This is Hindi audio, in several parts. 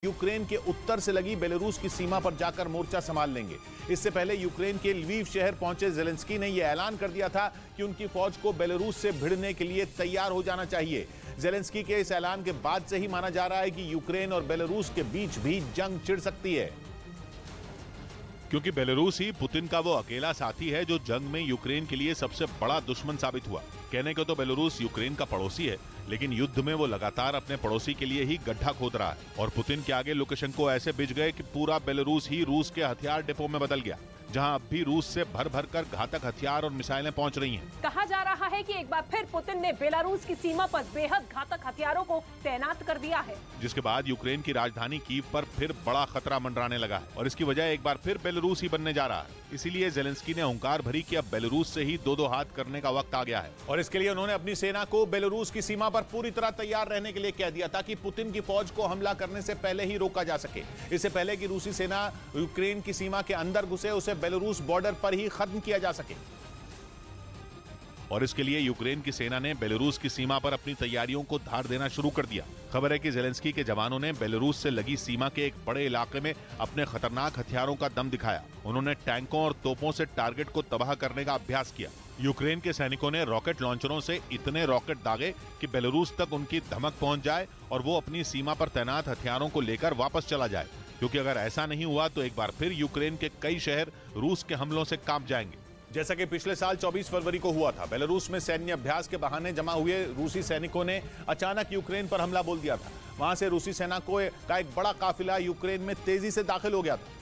यूक्रेन के उत्तर से लगी बेलारूस की सीमा पर जाकर मोर्चा संभाल लेंगे। इससे पहले यूक्रेन के लवीव शहर पहुंचे ज़ेलेंस्की ने यह ऐलान कर दिया था कि उनकी फौज को बेलारूस से भिड़ने के लिए तैयार हो जाना चाहिए। ज़ेलेंस्की के इस ऐलान के बाद से ही माना जा रहा है कि यूक्रेन और बेलारूस के बीच भी जंग छिड़ सकती है, क्योंकि बेलारूस ही पुतिन का वो अकेला साथी है जो जंग में यूक्रेन के लिए सबसे बड़ा दुश्मन साबित हुआ। कहने को तो बेलारूस यूक्रेन का पड़ोसी है, लेकिन युद्ध में वो लगातार अपने पड़ोसी के लिए ही गड्ढा खोद रहा है और पुतिन के आगे लुकाशेंको ऐसे बिछ गए कि पूरा बेलारूस ही रूस के हथियार डिपो में बदल गया, जहां अब भी रूस से भर भर कर घातक हथियार और मिसाइलें पहुंच रही हैं। कहा जा रहा है कि एक बार फिर पुतिन ने बेलारूस की सीमा पर बेहद घातक हथियारों को तैनात कर दिया है, जिसके बाद यूक्रेन की राजधानी कीव पर फिर बड़ा खतरा मंडराने लगा है और इसकी वजह एक बार फिर बेलारूस ही बनने जा रहा है। इसीलिए ज़ेलेंस्की ने हुंकार भरी कि अब बेलारूस से ही दो हाथ करने का वक्त आ गया है और इसके लिए उन्होंने अपनी सेना को बेलारूस की सीमा पर पूरी तरह तैयार रहने के लिए कह दिया ताकि पुतिन की फौज को हमला करने से पहले ही रोका जा सके। इससे पहले कि रूसी सेना यूक्रेन की सीमा के अंदर घुसे, उसे बेलारूस बॉर्डर पर ही खत्म किया जा सके। और इसके लिए यूक्रेन की सेना ने बेलारूस की सीमा पर अपनी तैयारियों को धार देना शुरू कर दिया। खबर है कि ज़ेलेंस्की के जवानों ने बेलारूस से लगी सीमा के एक बड़े इलाके में अपने खतरनाक हथियारों का दम दिखाया। उन्होंने टैंकों और तोपों से टारगेट को तबाह करने का अभ्यास किया। यूक्रेन के सैनिकों ने रॉकेट लॉन्चरों से इतने रॉकेट दागे कि बेलारूस तक उनकी धमक पहुंच जाए और वो अपनी सीमा पर तैनात हथियारों को लेकर वापस चला जाए, क्योंकि अगर ऐसा नहीं हुआ तो एक बार फिर यूक्रेन के कई शहर रूस के हमलों से कांप जाएंगे, जैसा कि पिछले साल 24 फरवरी को हुआ था। बेलारूस में सैन्य अभ्यास के बहाने जमा हुए रूसी सैनिकों ने अचानक यूक्रेन पर हमला बोल दिया था। वहां से रूसी सेना का एक बड़ा काफिला यूक्रेन में तेजी से दाखिल हो गया था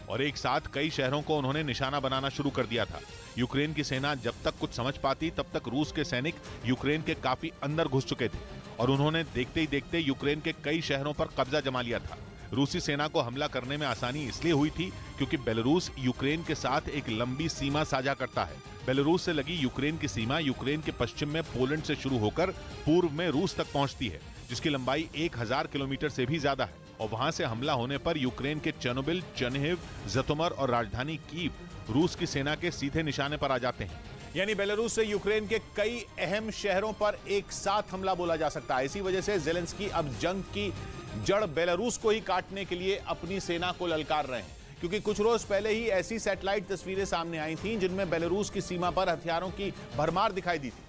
और एक साथ कई शहरों को उन्होंने निशाना बनाना शुरू कर दिया था। यूक्रेन की सेना जब तक कुछ समझ पाती तब तक रूस के सैनिक यूक्रेन के काफी अंदर घुस चुके थे और उन्होंने देखते ही देखते यूक्रेन के कई शहरों पर कब्जा जमा लिया था। रूसी सेना को हमला करने में आसानी इसलिए हुई थी क्योंकि बेलारूस यूक्रेन के साथ एक लंबी सीमा साझा करता है। बेलारूस से लगी यूक्रेन की सीमा यूक्रेन के पश्चिम में पोलैंड से शुरू होकर पूर्व में रूस तक पहुंचती है, जिसकी लंबाई 1000 किलोमीटर से भी ज्यादा है और वहां से हमला होने पर यूक्रेन के चेर्नोबिल, चर्निहिव, जतोमर और राजधानी कीव रूस की सेना के सीधे निशाने पर आ जाते हैं। यानी बेलारूस से यूक्रेन के कई अहम शहरों पर एक साथ हमला बोला जा सकता है। इसी वजह से ज़ेलेंस्की अब जंग की जड़ बेलारूस को ही काटने के लिए अपनी सेना को ललकार रहे हैं, क्योंकि कुछ रोज पहले ही ऐसी सैटेलाइट तस्वीरें सामने आई थीं जिनमें बेलारूस की सीमा पर हथियारों की भरमार दिखाई दी थी,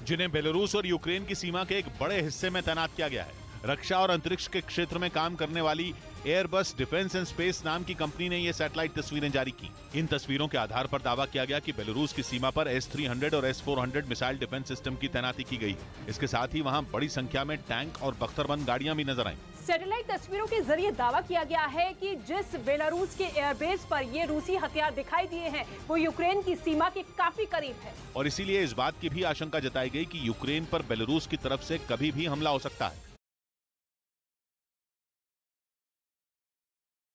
जिन्हें बेलारूस और यूक्रेन की सीमा के एक बड़े हिस्से में तैनात किया गया है। रक्षा और अंतरिक्ष के क्षेत्र में काम करने वाली एयरबस डिफेंस एंड स्पेस नाम की कंपनी ने ये सैटेलाइट तस्वीरें जारी की। इन तस्वीरों के आधार पर दावा किया गया कि बेलारूस की सीमा पर S-300 और S-400 मिसाइल डिफेंस सिस्टम की तैनाती की गई है। इसके साथ ही वहां बड़ी संख्या में टैंक और बख्तरबंद गाड़ियां भी नजर आईं। सैटेलाइट तस्वीरों के जरिए दावा किया गया है कि जिस बेलारूस के एयरबेस पर ये रूसी हथियार दिखाई दिए हैं वो यूक्रेन की सीमा के काफी करीब है और इसीलिए इस बात की भी आशंका जताई गई कि यूक्रेन पर बेलारूस की तरफ से कभी भी हमला हो सकता है।